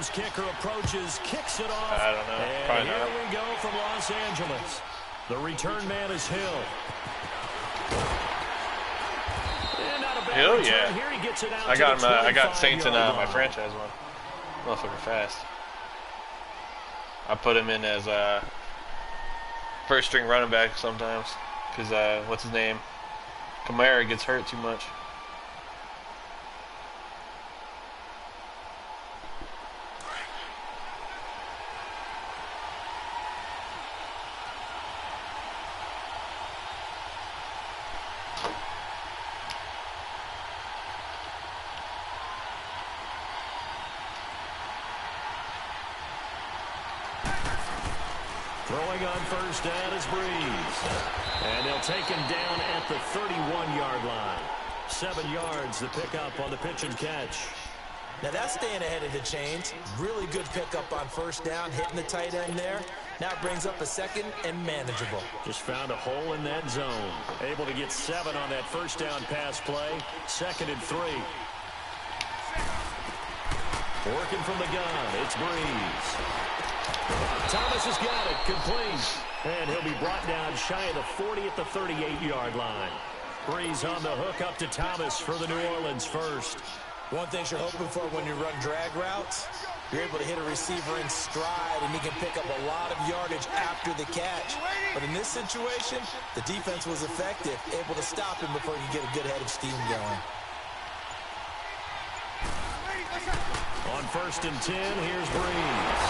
Rams kicker approaches, kicks it off. I don't know. And here we go from Los Angeles. The return man is Hill. Hell yeah. Here he gets it out I got him. I got Saints in my line. franchise one. Motherfucker fast. I put him in as first string running back sometimes because what's his name? Kamara gets hurt too much. Throwing on first down is Breeze. And they'll take him down at the 31-yard line. 7 yards the pickup on the pitch and catch. Now that's staying ahead of the chains. Really good pickup on first down, hitting the tight end there. Now it brings up a second and manageable. Just found a hole in that zone. Able to get 7 on that first down pass play. 2nd and 3. Working from the gun, it's Breeze. Thomas has got it, complete. And he'll be brought down shy of the 40 at the 38-yard line. Breeze on the hook up to Thomas for the New Orleans first. One thing you're hoping for when you run drag routes, you're able to hit a receiver in stride, and he can pick up a lot of yardage after the catch. But in this situation, the defense was effective, able to stop him before he could get a good head of steam going. On 1st and 10, here's Breeze.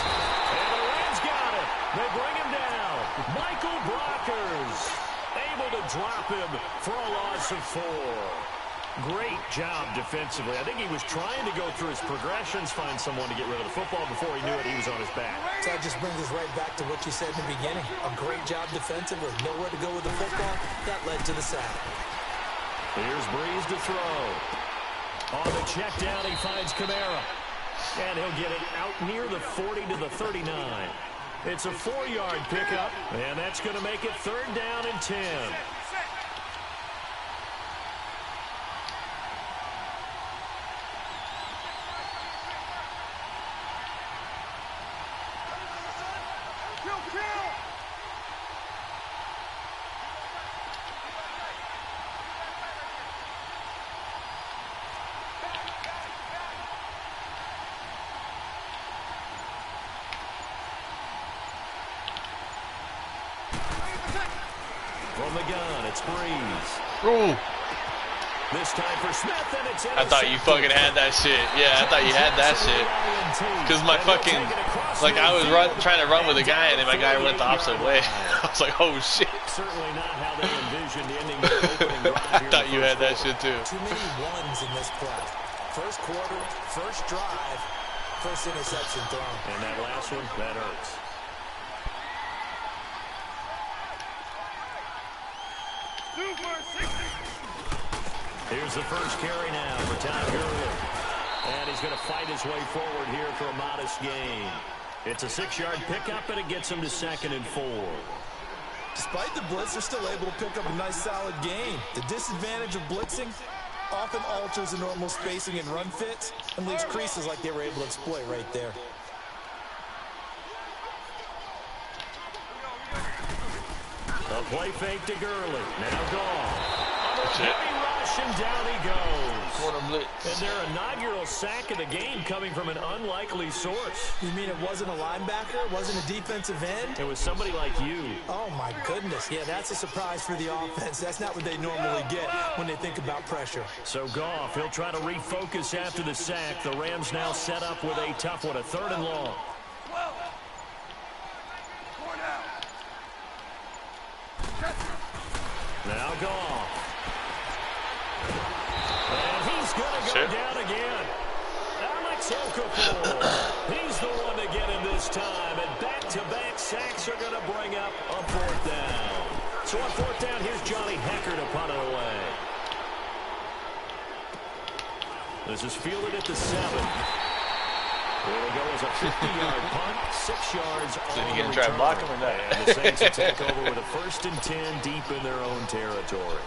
And the Rams got it. They bring him down. Michael Brockers able to drop him for a loss of 4. Great job defensively. I think he was trying to go through his progressions, find someone to get rid of the football. Before he knew it, he was on his back. So that just brings us right back to what you said in the beginning. A great job defensively. Nowhere to go with the football. That led to the sack. Here's Breeze to throw. On the check down, he finds Kamara. And he'll get it out near the 40 to the 39. It's a 4-yard pickup, and that's going to make it 3rd down and 10. From the gun, it's Breeze. Ooh. This time for Smith, and it's I thought you fucking had that shit. Yeah, I thought you had that shit. Because my fucking, like I was trying to run with a guy, and then my guy went the opposite way. I was like, oh shit. Certainly not how they envisioned ending the opening drive. I thought you had that shit too. Too many ones in this play. First quarter, first drive, first interception thrown. And that last one, that hurts. Here's the first carry now for Todd Gurley. And he's going to fight his way forward here for a modest gain. It's a 6-yard pickup, and it gets him to 2nd and 4. Despite the blitz, they're still able to pick up a nice solid gain. The disadvantage of blitzing often alters the normal spacing and run fits and leaves creases like they were able to exploit right there. A play fake to Gurley. Now gone. Heavy rush, and down he goes. And their inaugural sack of the game coming from an unlikely source. You mean it wasn't a linebacker? It wasn't a defensive end? It was somebody like you. Oh, my goodness. Yeah, that's a surprise for the offense. That's not what they normally get when they think about pressure. So Goff, he'll try to refocus after the sack. The Rams now set up with a tough one, a 3rd and long. Now Goff. And he's going to go down again. Alex Okafor. He's the one to get him this time. And back-to-back sacks are going to bring up a 4th down. So on 4th down, here's Johnny Hecker to punt it away. This is fielded at the 7. There we go as a 50-yard punt, 6 yards on the return. You gonna try to block him or not? And the Saints will take over with a 1st and 10 deep in their own territory.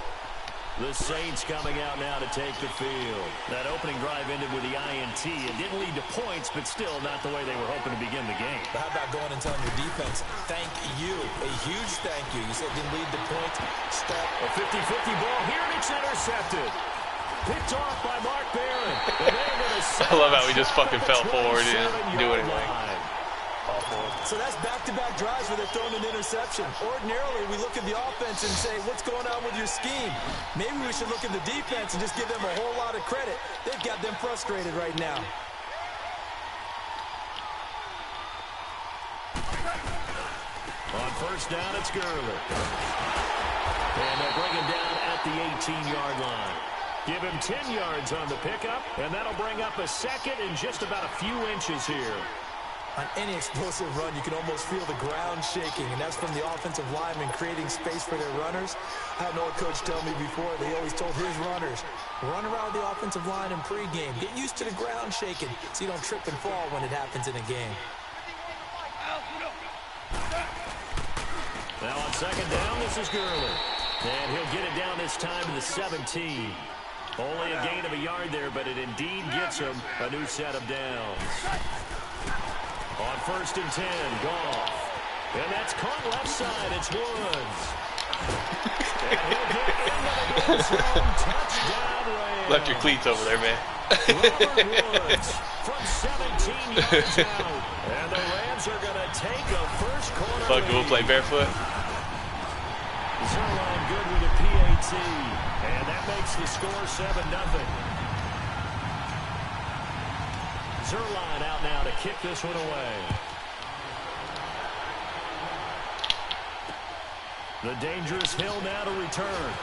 The Saints coming out now to take the field. That opening drive ended with the INT. It didn't lead to points, but still not the way they were hoping to begin the game. But how about going and telling your defense, thank you, a huge thank you. You said it didn't lead to points. Stop. A 50-50 ball here, and it's intercepted. Picked off by Mark Barron. I love how he just fucking fell forward and didn't do anything. So that's back-to-back drives where they're throwing an interception. Ordinarily, we look at the offense and say, what's going on with your scheme? Maybe we should look at the defense and just give them a whole lot of credit. They've got them frustrated right now. On first down, it's Gurley. And they'll bring him down at the 18-yard line. Give him 10 yards on the pickup, and that'll bring up a second in just about a few inches here. On any explosive run, you can almost feel the ground shaking, and that's from the offensive linemen creating space for their runners. I had an old coach tell me before, they always told his runners, run around the offensive line in pregame. Get used to the ground shaking so you don't trip and fall when it happens in a game. Now on second down, this is Gurley. And he'll get it down this time to the 17. Only a gain of a yard there, but it indeed gets him a new set of downs. On first and 10, Goff. And that's caught left side. It's Woods. And he'll get into the end zone. Touchdown, Rams. Left your cleats over there, man. Robert Woods from 17 yards out. And the Rams are going to take a first quarter Fuck, we'll play barefoot. Zerline good with a PAT. And that makes the score 7-0. Zerline out now to kick this one away. The dangerous Hill now to return.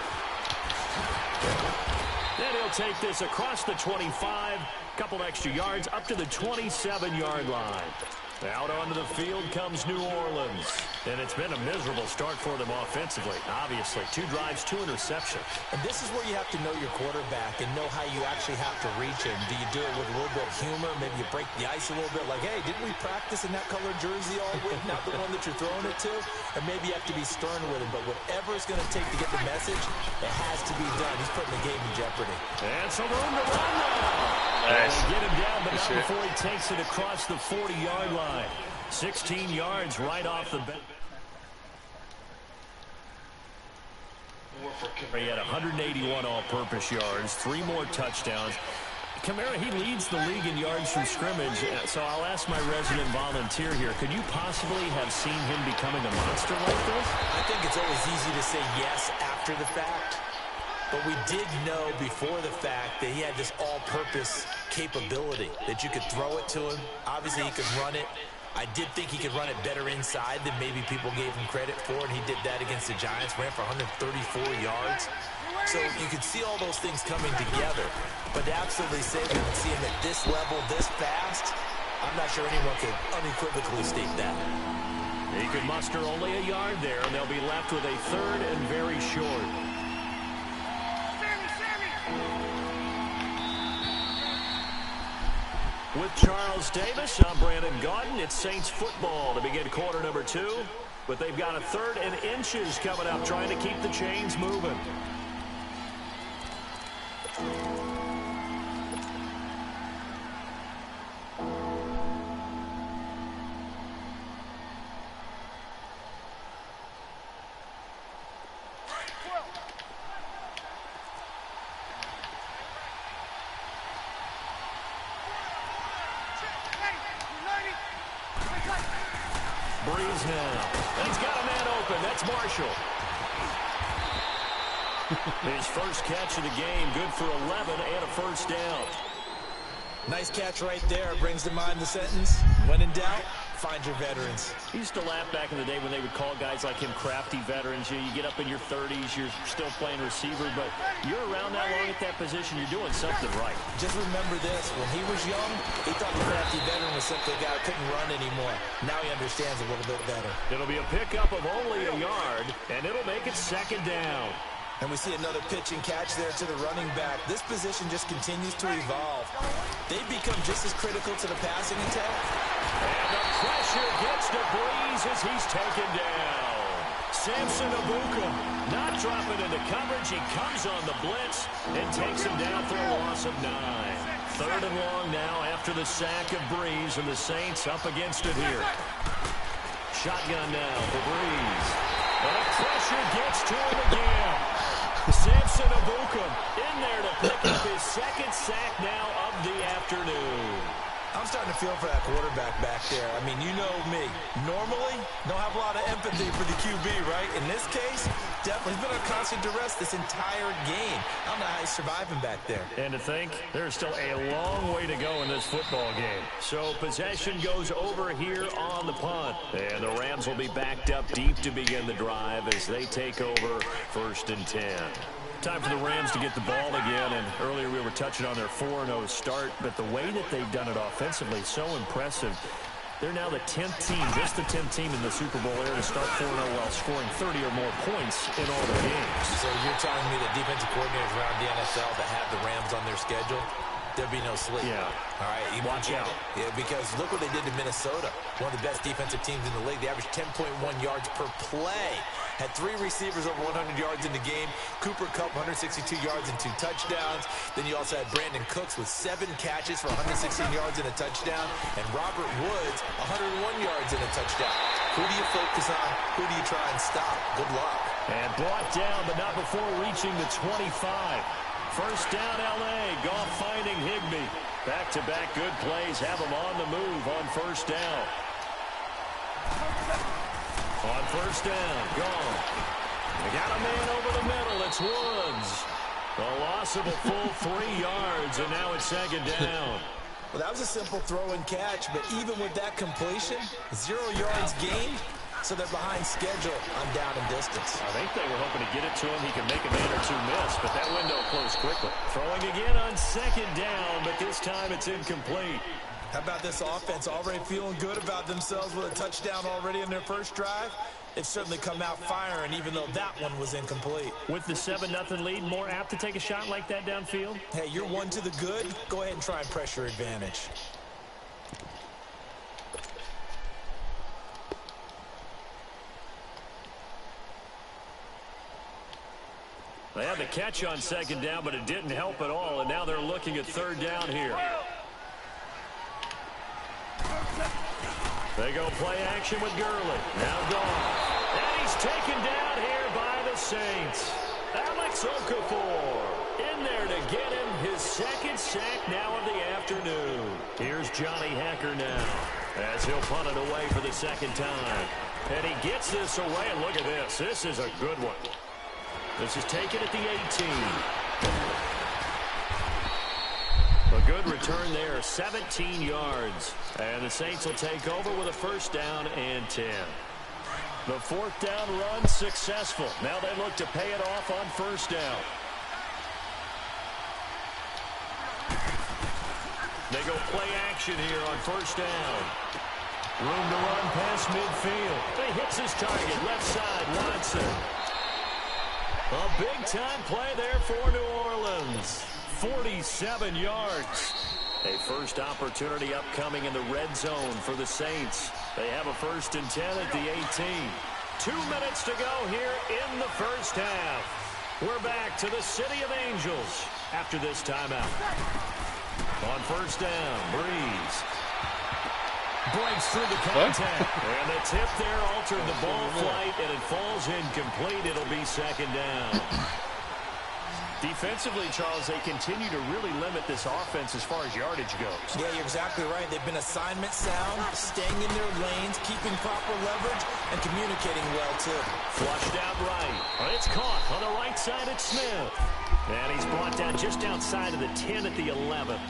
Then he'll take this across the 25, couple extra yards up to the 27-yard line. Out onto the field comes New Orleans. And it's been a miserable start for them offensively. Obviously, 2 drives, 2 interceptions. And this is where you have to know your quarterback and know how you actually have to reach him. Do you do it with a little bit of humor? Maybe you break the ice a little bit like, hey, didn't we practice in that colored jersey all week? Not the one that you're throwing it to? Or maybe you have to be stern with him. But whatever it's going to take to get the message, it has to be done. He's putting the game in jeopardy. And some room to run now. Nice. Get him down, but not before he takes it across the 40-yard line. 16 yards right off the bat. He had 181 all-purpose yards, 3 more touchdowns. Kamara, he leads the league in yards from scrimmage, so I'll ask my resident volunteer here. Could you possibly have seen him becoming a monster like this? I think it's always easy to say yes after the fact. But we did know before the fact that he had this all-purpose capability, that you could throw it to him. Obviously, he could run it. I did think he could run it better inside than maybe people gave him credit for, and he did that against the Giants, ran for 134 yards. So you could see all those things coming together. But to absolutely say we can see him at this level, this fast, I'm not sure anyone could unequivocally state that. He could muster only a yard there, and they'll be left with a third and very short. With Charles Davis, I'm Brandon Gaudin. It's Saints football to begin quarter number 2. But they've got a third and inches coming up, trying to keep the chains moving. Breeze now. And he's got a man open. That's Marshall. His first catch of the game, good for 11 and a first down. Nice catch right there. Brings to mind the sentence, when in doubt, find your veterans. He used to laugh back in the day when they would call guys like him crafty veterans. You get up in your 30s, you're still playing receiver, but you're around that long at that position, you're doing something right. Just remember this, when he was young, he thought the crafty veteran was simply a guy who couldn't run anymore. Now he understands a little bit better. It'll be a pickup of only a yard, and it'll make it second down. And we see another pitch and catch there to the running back. This position just continues to evolve. They've become just as critical to the passing attack. And the pressure gets to Breeze as he's taken down. Samson Ibuka not dropping into coverage. He comes on the blitz and takes him down for a loss of 9. 3rd and long now after the sack of Breeze, and the Saints up against it here. Shotgun now for Breeze. But pressure gets to him again. Samson Ibuka in there to pick up his 2nd sack now of the afternoon. I'm starting to feel for that quarterback back there. I mean, you know me. Normally, don't have a lot of empathy for the QB, right? In this case, definitely he's been on constant duress this entire game. I don't know how he's surviving back there. And to think, there's still a long way to go in this football game. So possession goes over here on the punt. And the Rams will be backed up deep to begin the drive as they take over 1st and 10. Time for the Rams to get the ball again, and earlier we were touching on their 4-0 start, but the way that they've done it offensively is so impressive. They're now the 10th team, just the 10th team in the Super Bowl era to start 4-0 while scoring 30 or more points in all their games. So you're telling me that defensive coordinators around the NFL that have the Rams on their schedule, there'd be no sleep. Yeah. All right, watch out. Yeah, because look what they did to Minnesota, one of the best defensive teams in the league. They averaged 10.1 yards per play. Had 3 receivers over 100 yards in the game. Cooper Kupp, 162 yards and 2 touchdowns. Then you also had Brandon Cooks with 7 catches for 116 yards and a touchdown. And Robert Woods, 101 yards and a touchdown. Who do you focus on? Who do you try and stop? Good luck. And brought down, but not before reaching the 25. 1st down, L.A. Goff finding Higbee. Back-to-back good plays have him on the move on 1st down. On 1st down, gone. They got a man over the middle. It's Woods. A loss of a full 3 yards, and now it's 2nd down. Well, that was a simple throw and catch, but even with that completion, 0 yards gained, so they're behind schedule on down and distance. I think they were hoping to get it to him. He could make a man or 2 miss, but that window closed quickly. Throwing again on 2nd down, but this time it's incomplete. How about this offense already feeling good about themselves with a touchdown already in their 1st drive? They've certainly come out firing, even though that one was incomplete. With the 7-0 lead, more apt to take a shot like that downfield? Hey, you're 1 to the good. Go ahead and try and pressure advantage. They had the catch on 2nd down, but it didn't help at all, and now they're looking at 3rd down here. They go play action with Gurley. Now gone. And he's taken down here by the Saints. Alex Okafor in there to get him his 2nd sack now of the afternoon. Here's Johnny Hacker now as he'll punt it away for the 2nd time. And he gets this away, and look at this. This is a good one. This is taken at the 18. A good return there, 17 yards. And the Saints will take over with a 1st down and 10. The 4th down run successful. Now they look to pay it off on 1st down. They go play action here on 1st down. Room to run past midfield. He hits his target, left side, Watson. A big-time play there for New Orleans. 47 yards. A first opportunity upcoming in the red zone for the Saints. They have a 1st and 10 at the 18. 2 minutes to go here in the 1st half. We're back to the City of Angels after this timeout. On 1st down, Breeze breaks through the contact. And the tip there altered the ball flight, and it falls incomplete. It'll be 2nd down. Defensively, Charles, they continue to really limit this offense as far as yardage goes. Yeah, you're exactly right. They've been assignment sound, staying in their lanes, keeping proper leverage, and communicating well, too. Flushed out right. It's caught on the right side at Smith. And he's brought down just outside of the 10 at the 11.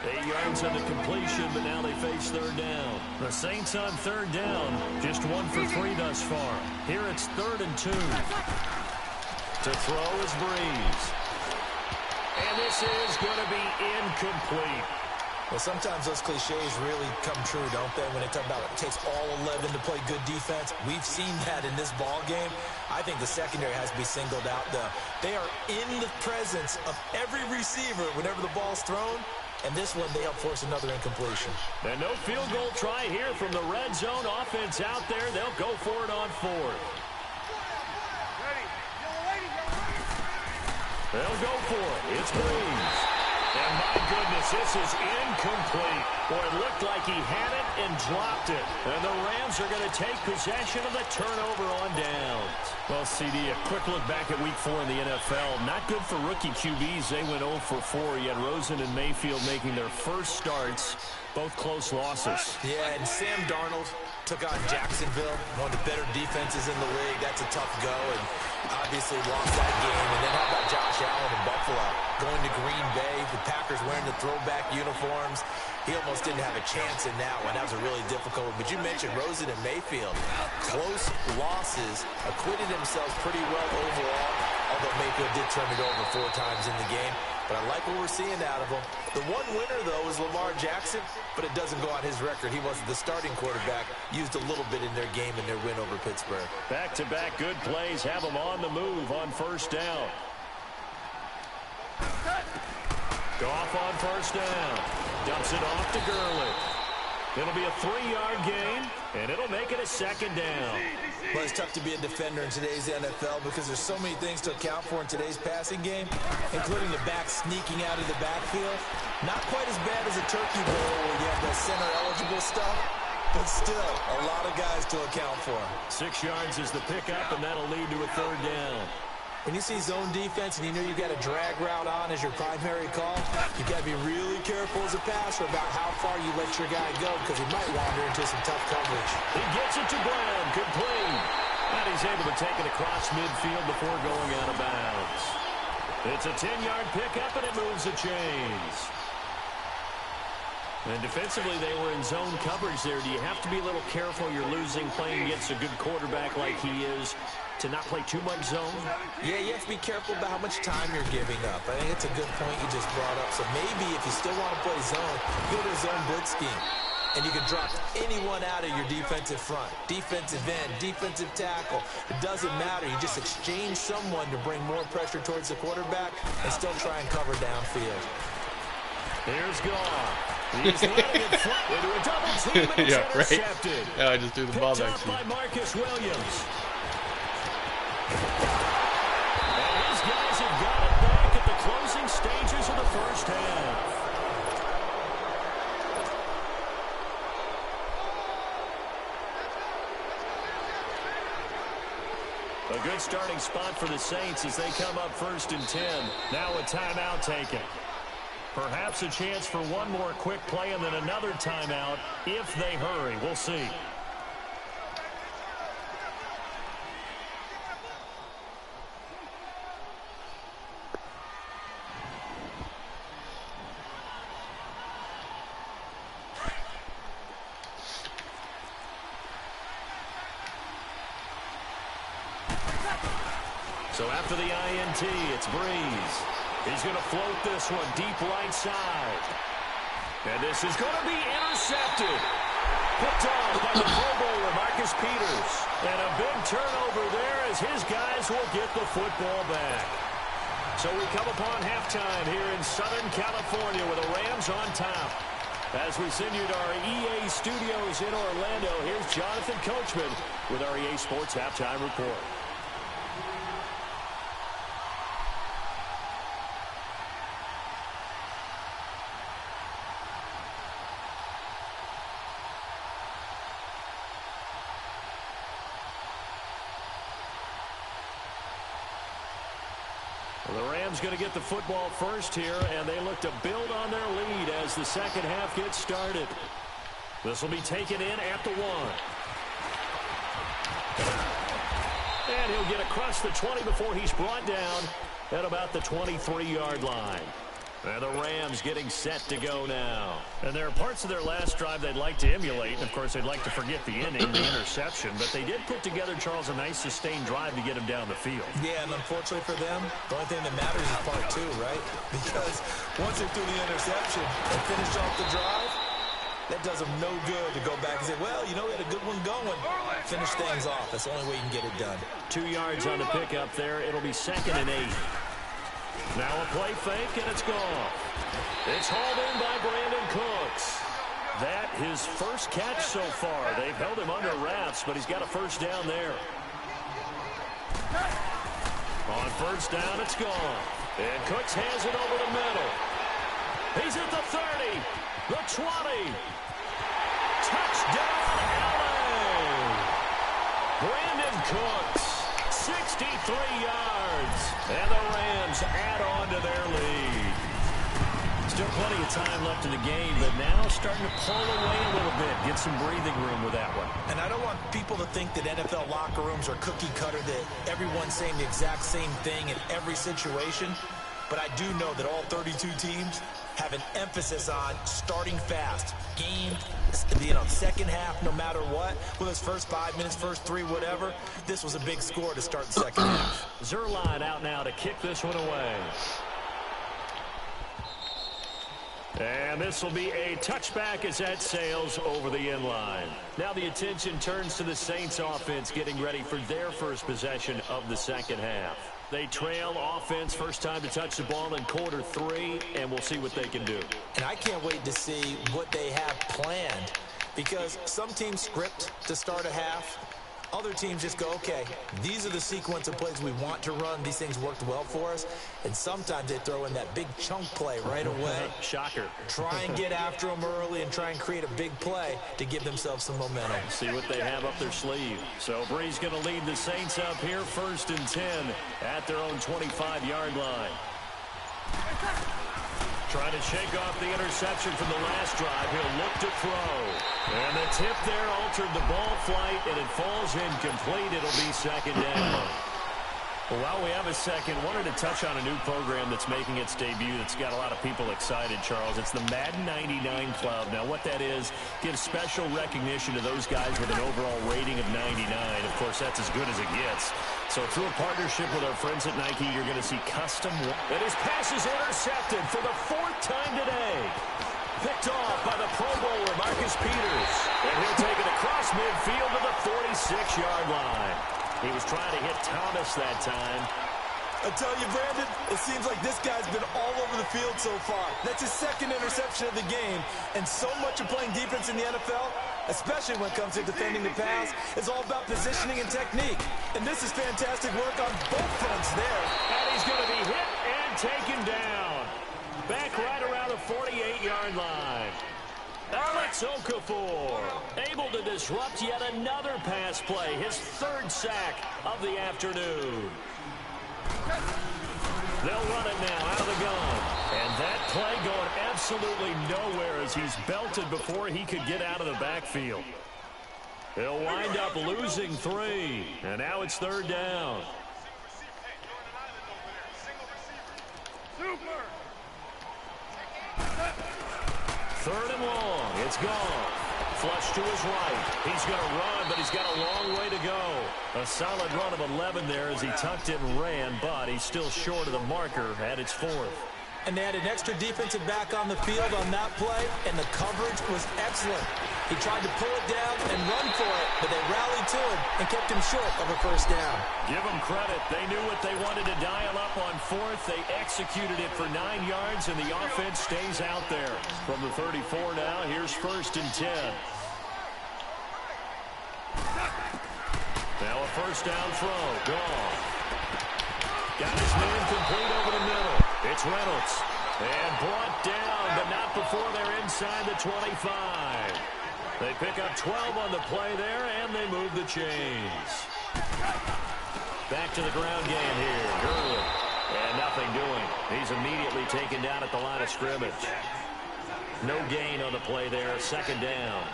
8 yards on the completion, but now they face 3rd down. The Saints on 3rd down, just 1 for 3 thus far. Here it's 3rd and 2. To throw is Breeze. And this is going to be incomplete. Well, sometimes those cliches really come true, don't they? When they talk about it takes all 11 to play good defense. We've seen that in this ball game. I think the secondary has to be singled out, though. They are in the presence of every receiver whenever the ball's thrown. And this one, they help force another incompletion. And no field goal try here from the red zone offense out there. They'll go for it on 4th. They'll go for it. It's Breeze. And my goodness, this is incomplete. Boy, it looked like he had it and dropped it. And the Rams are going to take possession of the turnover on downs. Well, CD, a quick look back at Week 4 in the NFL. Not good for rookie QBs. They went 0 for 4. You had Rosen and Mayfield making their first starts. Both close losses. Yeah, and Sam Darnold took on Jacksonville, one of the better defenses in the league. That's a tough go, and obviously lost that game. And then how about Josh Allen in Buffalo? Going to Green Bay, the Packers wearing the throwback uniforms. He almost didn't have a chance in that one. That was a really difficult one. But you mentioned Rosen and Mayfield. Close losses, acquitted themselves pretty well overall, although Mayfield did turn it over 4 times in the game. But I like what we're seeing out of him. The one winner, though, is Lamar Jackson, but it doesn't go on his record. He wasn't the starting quarterback. Used a little bit in their game in their win over Pittsburgh. Back-to-back good plays have them on the move on first down. Goff on first down. Dumps it off to Gurley. It'll be a 3-yard gain, and it'll make it a second down. Well, it's tough to be a defender in today's NFL because there's so many things to account for in today's passing game, including the back sneaking out of the backfield. Not quite as bad as a turkey bowl where you have the center-eligible stuff, but still a lot of guys to account for. 6 yards is the pickup, and that'll lead to a 3rd down. When you see zone defense and you know you've got a drag route on as your primary call, you've got to be really careful as a passer about how far you let your guy go because he might wander into some tough coverage. He gets it to Brown, complete. And he's able to take it across midfield before going out of bounds. It's a 10-yard pickup, and it moves the chains. And defensively, they were in zone coverage there. Do you have to be a little careful? You're losing playing against a good quarterback like he is to not play too much zone? Yeah, you have to be careful about how much time you're giving up. I think it's a good point you just brought up. So maybe if you still want to play zone, go to a zone blitz scheme. And you can drop anyone out of your defensive front. Defensive end, defensive tackle. It doesn't matter. You just exchange someone to bring more pressure towards the quarterback and still try and cover downfield. Here's Goff. He's letting it fly into a double team, and it's intercepted. Right. Yeah, I just threw the ball back to you. Picked off by Marcus Williams. And his guys have got it back at the closing stages of the first half. A good starting spot for the Saints as they come up 1st and 10. Now a timeout taken. Perhaps a chance for one more quick play and then another timeout if they hurry. We'll see. So after the INT, it's Breeze. He's going to float this one deep right side. And this is going to be intercepted. Picked off by the Pro Bowler, Marcus Peters. And a big turnover there as his guys will get the football back. So we come upon halftime here in Southern California with the Rams on top. As we send you to our EA studios in Orlando, here's Jonathan Coachman with our EA Sports Halftime Report. Well, the Rams going to get the football first here, and they look to build on their lead as the second half gets started. This will be taken in at the 1. And he'll get across the 20 before he's brought down at about the 23-yard line. And the Rams getting set to go now. And there are parts of their last drive they'd like to emulate. And, of course, they'd like to forget the inning, the interception. But they did put together, Charles, a nice sustained drive to get him down the field. Yeah, and unfortunately for them, the only thing that matters is part 2, right? Because once they threw the interception and finished off the drive, that does them no good to go back and say, well, you know, we had a good one going. Finish things off. That's the only way you can get it done. 2 yards on the pickup there. It'll be 2nd and 8. Now a play fake, and it's gone. It's hauled in by Brandon Cooks. That his first catch so far. They've held him under wraps, but he's got a first down there. On first down, it's gone. And Cooks has it over the middle. He's at the 30, the 20. Touchdown, LA! Brandon Cooks, 63 yards. And the Rams add on to their lead. Still plenty of time left in the game, but now starting to pull away a little bit. Get some breathing room with that one. And I don't want people to think that NFL locker rooms are cookie cutter, that everyone's saying the exact same thing in every situation. But I do know that all 32 teams have an emphasis on starting fast. Game, second half, no matter what. Whether it's first 5 minutes, first 3, whatever. This was a big score to start the second half. Zerline out now to kick this one away. And this will be a touchback as that sails over the end line. Now the attention turns to the Saints offense getting ready for their first possession of the second half. They trail offense, first time to touch the ball in quarter 3, and we'll see what they can do. And I can't wait to see what they have planned, because some teams script to start a half. Other teams just go, okay, these are the sequence of plays we want to run. These things worked well for us. And sometimes they throw in that big chunk play right away. Shocker. Try and get after them early and try and create a big play to give themselves some momentum. See what they have up their sleeve. So Bree's going to lead the Saints up here, 1st and 10 at their own 25-yard line. Trying to shake off the interception from the last drive. He'll look to throw. And the tip there altered the ball flight, and it falls incomplete. It'll be second down. Well, while we have a second, wanted to touch on a new program that's making its debut that's got a lot of people excited, Charles. It's the Madden 99 Club. Now, what that is, gives special recognition to those guys with an overall rating of 99. Of course, that's as good as it gets. So through a partnership with our friends at Nike, you're going to see custom. And his pass is intercepted for the 4th time today. Picked off by the Pro Bowler, Marcus Peters. And he'll take it across midfield to the 46-yard line. He was trying to hit Thomas that time. I tell you, Brandon, it seems like this guy's been all over the field so far. That's his 2nd interception of the game. And so much of playing defense in the NFL, especially when it comes to defending the pass, is all about positioning and technique. And this is fantastic work on both fronts there. And he's going to be hit and taken down. Back right around the 48-yard line. Alex Okafor able to disrupt yet another pass play. His 3rd sack of the afternoon. They'll run it now out of the gun. And that play going absolutely nowhere as he's belted before he could get out of the backfield. He'll wind up losing 3. And now it's 3rd down. Third and long. It's gone. Flush to his right. He's going to run, but he's got a long way to go. A solid run of 11 there as he tucked it and ran, but he's still short of the marker at its 4th. And they had an extra defensive back on the field on that play, and the coverage was excellent. He tried to pull it down and run for it, but they rallied to him and kept him short of a 1st down. Give them credit. They knew what they wanted to dial up on 4th. They executed it for 9 yards, and the offense stays out there. From the 34 now, here's 1st and 10. Now a 1st down throw. Gone. Got his man complete over the middle. It's Reynolds. And brought down, but not before they're inside the 25. They pick up 12 on the play there, and they move the chains. Back to the ground game here. Gurley. And nothing doing. He's immediately taken down at the line of scrimmage. No gain on the play there. 2nd down.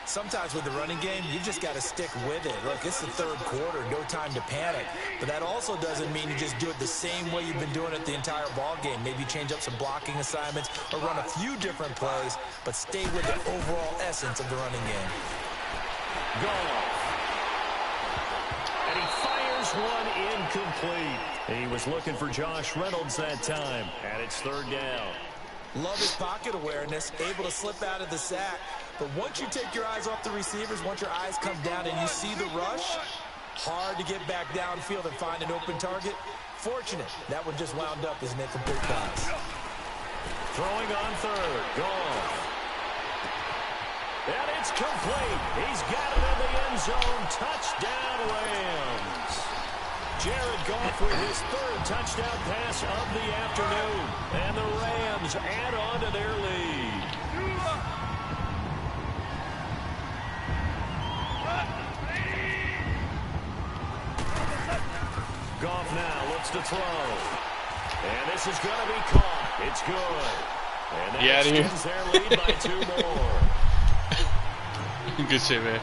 Sometimes with the running game, you just got to stick with it. Look, it's the 3rd quarter, no time to panic. But that also doesn't mean you just do it the same way you've been doing it the entire ball game. Maybe change up some blocking assignments or run a few different plays, but stay with the overall essence of the running game. Goff. And he fires one incomplete. He was looking for Josh Reynolds that time, and it's 3rd down. Love his pocket awareness, able to slip out of the sack. But once you take your eyes off the receivers, once your eyes come down and you see the rush, hard to get back downfield and find an open target. Fortunate, that one just wound up as an incomplete pass. Throwing on 3rd, gone. And it's complete. He's got it in the end zone. Touchdown, Rams. Jared Goff with his third touchdown pass of the afternoon. And the Rams add on to their lead. Goff now looks to throw. And this is going to be caught. It's good. And that extends their lead by 2 more. Good shit, man.